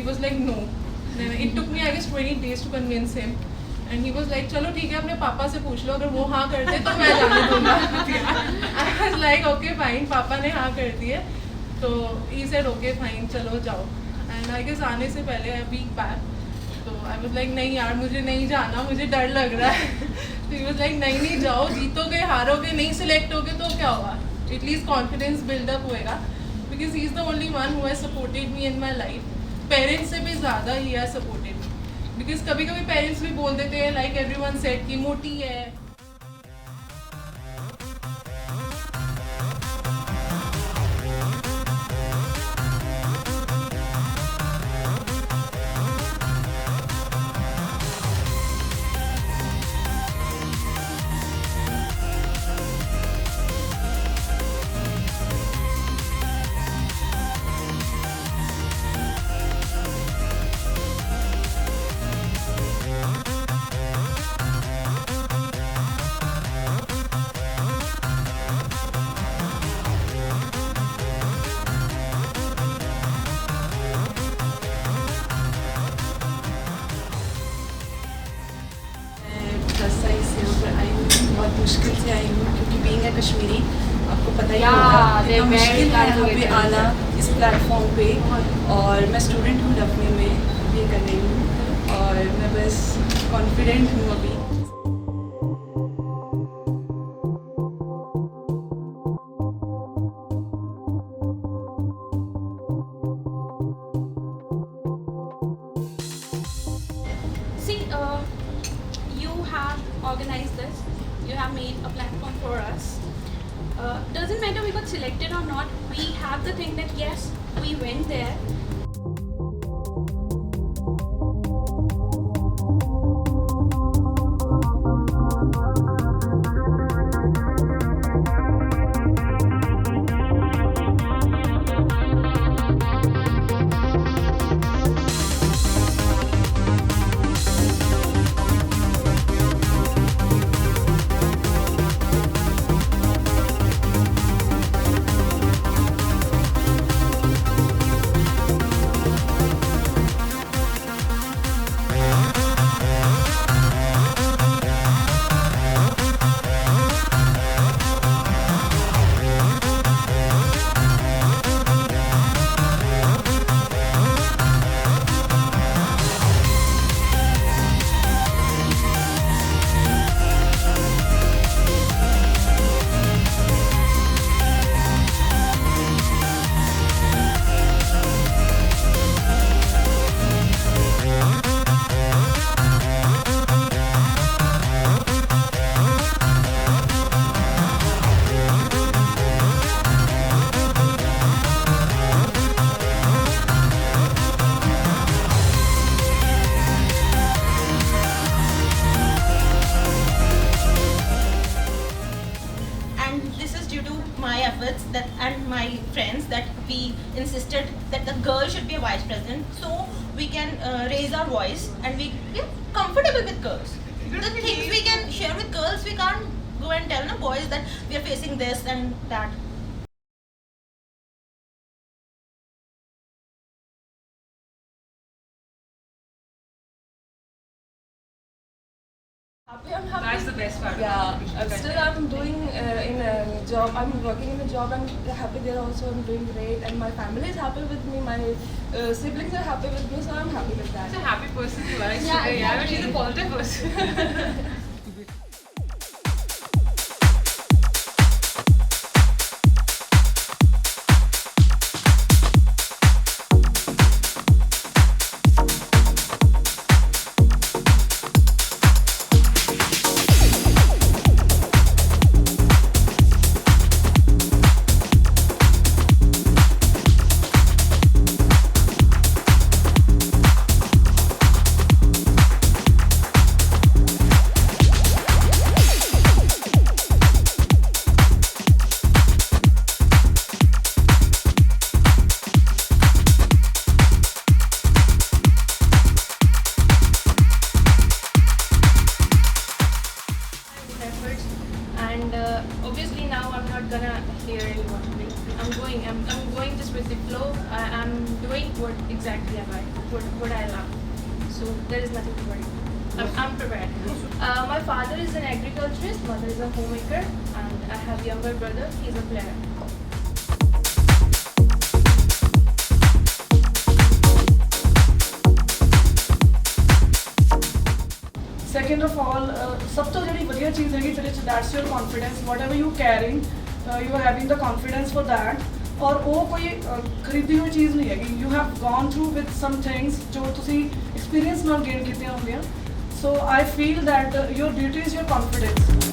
he was like no. It took me I guess 20 days to convince him. And he was like, चलो ठीक है अपने पापा से पूछ लो, अगर वो हाँ करते तो मैं जाने दूँगा. I was like, okay fine, पापा ने हाँ कर दी है. तो he said okay fine, चलो जाओ. And I guess आने से पहले a week back, तो I was like नहीं यार मुझे नहीं जाना, मुझे डर लग रहा है. तो he was like नहीं जाओ, जीतोगे हारोगे नहीं सिलेक्ट होगे तो क्या होगा. At least confidence build up होएगा. Because he is the only one who has supported me in my life. Parents से भी ज़्यादा he has supported me. Because कभी कभी पेरेंट्स भी बोल देते हैं लाइक एवरीवन सेड कि मोटी है. बहुत मुश्किल से आई हूँ क्योंकि बीइंग अ कश्मीरी आपको पता ही होगा कितना मुश्किल है यहाँ पे आना इस प्लेटफॉर्म पे. और मैं स्टूडेंट हूँ डफने में ये कर रही हूँ और मैं बस कॉन्फिडेंट हूँ अभी. You have organized this, you have made a platform for us. Doesn't matter we got selected or not, we have the thing that yes, we went there. that and my friends that we insisted that the girl should be a vice president, so we can raise our voice and we're comfortable with girls. The things we can share with girls, we can't go and tell the boys that we are facing this and that. That's the best part. Yeah, still I'm doing in a job. I'm working in a job. I'm happy there also. I'm doing great, and my family is happy with me. My siblings are happy with me, so I'm happy with that. She's a happy person you are. Yeah, she's a positive person. exactly am I, what I love. So there is nothing to worry. I'm prepared. My father is an agriculturist, mother is a homemaker, and I have a younger brother, he's a player. Second of all, सब तो जड़ी बढ़िया चीज़ है कि तेरे that's your confidence. Whatever you carrying, you are having the confidence for that. और वो कोई खरीदी हुई चीज़ नहीं है कि you have gone through with some things जो तुसी experience ਨਾਲ gain ਕੀਤੀਆਂ ਹੁੰਦੀਆਂ. So I feel that your beauty is your confidence.